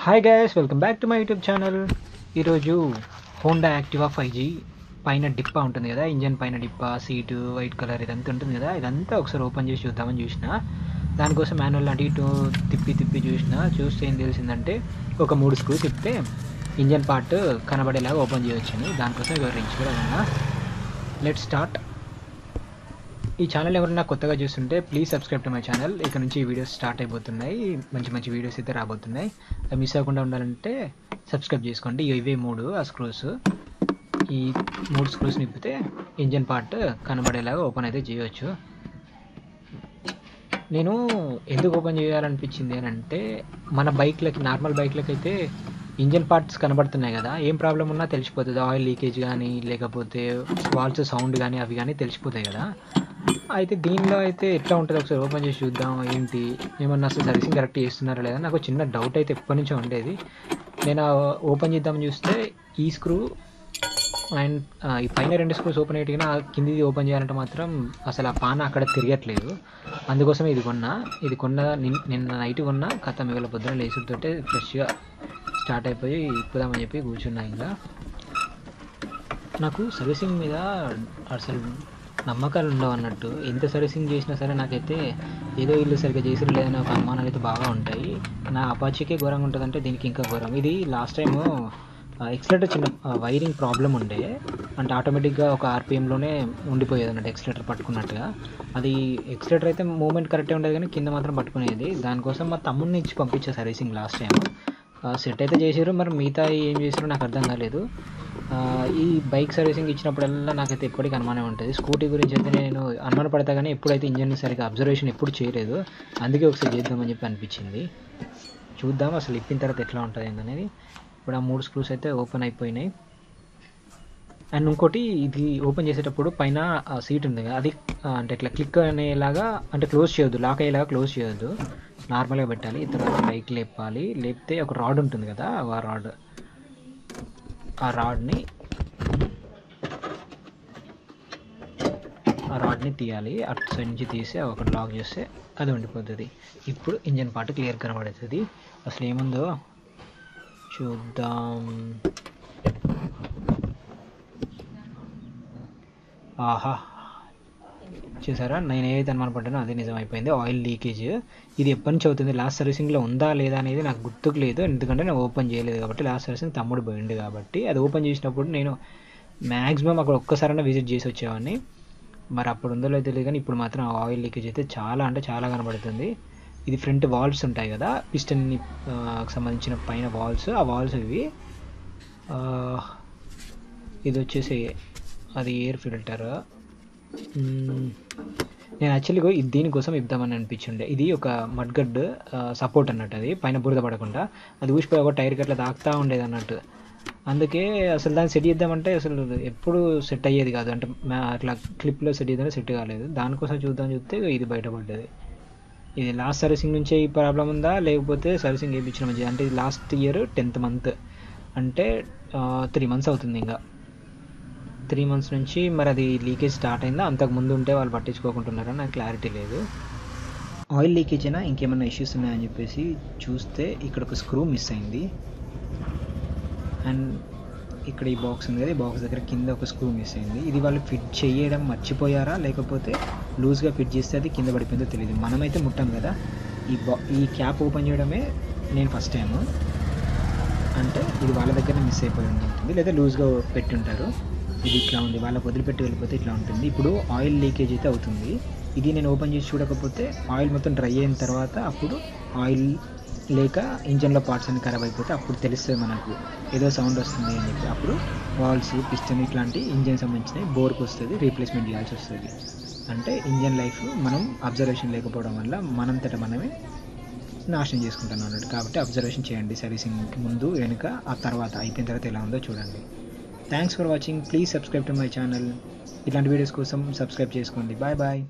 Hi guys, welcome back to my YouTube channel. ఈరోజు Honda Activa 5G పైన డిప్పా ఉంటుంది కదా, ఇంజన్ పైన డిప్పా, సీటు వైట్ కలర్ ఇదంతా ఉంటుంది కదా, ఇదంతా ఒకసారి ఓపెన్ చేసి చూద్దామని చూసిన. దానికోసం మాన్యువల్ అటు ఇటు తిప్పి చూస్తే ఏం తెలిసిందంటే ఒక 3 స్క్రూ తిప్పితే ఇంజన్ పార్ట్ కనబడేలాగా ఓపెన్ చేయొచ్చని. దానికోసం వివరించి కూడా ఉన్నా. Let's start. ఈ ఛానల్ ఎవరైనా కొత్తగా చూస్తుంటే please subscribe to my channel. ఇక్కడ నుంచి వీడియోస్ స్టార్ట్ అయిపోతున్నాయి, మంచి వీడియోస్ అయితే రాబోతున్నాయి. అవి మిస్ అవ్వకుండా ఉండాలంటే సబ్స్క్రైబ్ చేసుకోండి. ఇవే 3 ఆ స్క్రూస్. ఈ 3 స్క్రూస్ నిప్పితే ఇంజన్ పార్ట్ కనబడేలాగా ఓపెన్ అయితే చేయవచ్చు. నేను ఎందుకు ఓపెన్ చేయాలనిపించింది అని అంటే, మన బైక్లకి, నార్మల్ బైక్లకి అయితే ఇంజన్ పార్ట్స్ కనబడుతున్నాయి కదా, ఏం ప్రాబ్లం ఉన్నా తెలిసిపోతుంది. ఆయిల్ లీకేజ్ కానీ, లేకపోతే వాల్స్ సౌండ్ కానీ, అవి కానీ తెలిసిపోతాయి కదా. అయితే దీనిలో అయితే ఎట్లా ఉంటుంది ఒకసారి ఓపెన్ చేసి చూద్దాం. ఏంటి, ఏమన్నా అసలు సర్వీసింగ్ కరెక్ట్ చేస్తున్నారా లేదా నాకు చిన్న డౌట్ అయితే ఎప్పటి నుంచో ఉండేది. నేను ఓపెన్ చేద్దామని చూస్తే ఈ స్క్రూ అండ్ ఈ పైన 2 స్క్రూస్ ఓపెన్ అయ్యేటిగా, కిందిది ఓపెన్ చేయాలంటే మాత్రం అసలు ఆ పాన అక్కడ తిరగట్లేదు. అందుకోసం ఇది కొన్న నిన్న నైట్ కొన్నా. కథ మిగల పొద్దున లేచుతోటే ఫ్రెష్గా స్టార్ట్ అయిపోయి ఇప్పుదామని చెప్పి కూర్చున్నా. ఇంకా నాకు సర్వీసింగ్ మీద అసలు నమ్మకాలు ఉండవు అన్నట్టు. ఎంత సర్వీసింగ్ చేసినా సరే నాకైతే ఏదో ఇల్లు సరిగ్గా చేసిరు లేదని ఒక అనుమానాలు అయితే బాగా ఉంటాయి. నా అపాచీకే ఘోరంగా ఉంటుందంటే దీనికి ఇంకా ఘోరం. ఇది లాస్ట్ టైము ఎక్సిలేటర్ చిన్న వైరింగ్ ప్రాబ్లం ఉండే, అంటే ఆటోమేటిక్గా ఒక ఆర్పిఎంలోనే ఉండిపోయేది అన్నట్టు ఎక్సిలేటర్ పట్టుకున్నట్టుగా. అది ఎక్సిలేటర్ అయితే మూమెంట్ కరెక్టే ఉండేది కానీ కింద మాత్రం పట్టుకునేది. దానికోసం మా తమ్ముడిని ఇచ్చి పంపించే సర్వీసింగ్ లాస్ట్ టైం. సెట్ అయితే చేసారు, మరి మిగతా ఏం చేసారో నాకు అర్థం కాలేదు. ఈ బైక్ సర్వీసింగ్ ఇచ్చినప్పుడల్లా నాకైతే ఎప్పటికీ అనుమానం ఉంటుంది. స్కూటీ గురించి అయితే నేను అనుమాన పడతా కానీ ఎప్పుడైతే ఇంజన్ సరిగ్గా అబ్జర్వేషన్ ఎప్పుడు చేయలేదు. అందుకే ఒకసారి చేద్దామని చెప్పి అనిపించింది. చూద్దాం అసలు ఇప్పిన తర్వాత ఎట్లా ఉంటుంది ఏంటనేది. ఇప్పుడు ఆ 3 స్క్రూస్ అయితే ఓపెన్ అయిపోయినాయి. అండ్ ఇంకోటి, ఇది ఓపెన్ చేసేటప్పుడు పైన సీట్ ఉంది కదా, అది అంటే ఇట్లా క్లిక్ అనేలాగా, అంటే క్లోజ్ చేయొద్దు, లాక్ అయ్యేలాగా క్లోజ్ చేయొద్దు, నార్మల్గా పెట్టాలి. తర్వాత బైక్ లేపాలి. లేపితే ఒక రాడ్ ఉంటుంది కదా, ఆ రాడ్ని తీయాలి. అటు సైడ్ నుంచి తీసి ఒకటి లాక్ చేస్తే అది ఉండిపోతుంది. ఇప్పుడు ఇంజన్ పార్ట్ క్లియర్ కనబడుతుంది. అసలు ఏముందో చూద్దాం. ఆహా, చూసారా, నేను ఏదైతే అనుమానపడ్డానో అదే నిజమైపోయింది. Oil leakage. ఇది ఎప్పటి నుంచి అవుతుంది, లాస్ట్ సర్వీసింగ్లో ఉందా లేదా అనేది నాకు గుర్తుకు లేదు, ఎందుకంటే నేను ఓపెన్ చేయలేదు కాబట్టి. లాస్ట్ సర్వీసింగ్ తమ్ముడు పోయింది కాబట్టి. అది ఓపెన్ చేసినప్పుడు నేను మ్యాక్సిమం అక్కడ ఒక్కసారైనా విజిట్ చేసి వచ్చేవాడిని. మరి అప్పుడు ఉందో లేదో తెలియదు కానీ ఇప్పుడు మాత్రం ఆయిల్ లీకేజ్ అయితే చాలా అంటే చాలా కనబడుతుంది. ఇది ఫ్రంట్ వాల్వ్స్ ఉంటాయి కదా, పిస్టన్కి సంబంధించిన పైన వాల్వ్స్, ఆ వాల్వ్స్ ఇవి. ఇది వచ్చేసి అది ఎయిర్ ఫిల్టర్. నేను యాక్చువల్గా దీనికోసం ఇద్దామని అనిపించిండే. ఇది ఒక మడ్గడ్ సపోర్ట్ అన్నట్టు, అది పైన బురద పడకుండా. అది ఊసిపోయి ఒక టైర్కి అట్లా తాకుతూ ఉండేది అన్నట్టు. అందుకే అసలు దాన్ని సెట్ చేద్దామంటే అసలు ఎప్పుడు సెట్ అయ్యేది కాదు, అంటే అట్లా క్లిప్లో సెట్ చేద్దామంటే సెట్ కాలేదు. దానికోసం చూస్తే ఇది బయటపడ్డది. ఇది లాస్ట్ సర్వీసింగ్ నుంచే ఈ ప్రాబ్లం ఉందా, లేకపోతే సర్వీసింగ్ వేయించిన మంచిది. అంటే ఇది లాస్ట్ ఇయర్ 10th మంత్, అంటే 3 months అవుతుంది. ఇంకా 3 months నుంచి మరి అది లీకేజ్ స్టార్ట్ అయిందా, అంతకుముందు ఉంటే వాళ్ళు పట్టించుకోకుంటున్నారని నాకు క్లారిటీ లేదు. ఆయిల్ లీకేజ్ అయినా ఇంకేమైనా ఇష్యూస్ ఉన్నాయని చెప్పేసి చూస్తే ఇక్కడ ఒక స్క్రూ మిస్ అయింది. అండ్ ఇక్కడ ఈ బాక్స్ ఉంది కదా, ఈ బాక్స్ దగ్గర కింద ఒక స్క్రూ మిస్ అయింది. ఇది వాళ్ళు ఫిట్ చేయడం మర్చిపోయారా, లేకపోతే లూజ్గా ఫిట్ చేస్తే అది కింద పడిపోయిందో తెలియదు. మనమైతే ముట్టాం కదా. ఈ క్యాప్ ఓపెన్ చేయడమే నేను ఫస్ట్ టైము. అంటే ఇది వాళ్ళ దగ్గర మిస్ అయిపోయి ఉంటుంది, లేదా లూజ్గా పెట్టి ఉంటారు. ఇది ఇట్లా ఉంది, వాళ్ళకి వదిలిపెట్టి వెళ్ళిపోతే ఇట్లా ఉంటుంది. ఇప్పుడు ఆయిల్ లీకేజ్ అయితే అవుతుంది. ఇది నేను ఓపెన్ చేసి చూడకపోతే ఆయిల్ మొత్తం డ్రై అయిన తర్వాత, అప్పుడు ఆయిల్ లేక ఇంజన్లో పార్ట్స్ అన్ని ఖరాబ్ అయిపోతే అప్పుడు తెలుస్తుంది మనకు ఏదో సౌండ్ వస్తుంది అని చెప్పి. అప్పుడు వాల్స్, పిస్టన్ ఇట్లాంటి ఇంజన్ సంబంధించినవి బోర్కి వస్తుంది, రీప్లేస్మెంట్ చేయాల్సి వస్తుంది. అంటే ఇంజన్ లైఫ్ మనం అబ్జర్వేషన్ లేకపోవడం వల్ల మనంతట మనమే నాశనం చేసుకుంటాను అన్నట్టు. కాబట్టి అబ్జర్వేషన్ చేయండి సర్వీసింగ్ ముందు వెనుక, ఆ తర్వాత అయిపోయిన తర్వాత ఎలా ఉందో చూడండి. Thanks for watching. Please subscribe to my channel. ఇలాంటి వీడియోస్ కోసం సబ్స్క్రైబ్ చేసుకోండి. Bye bye.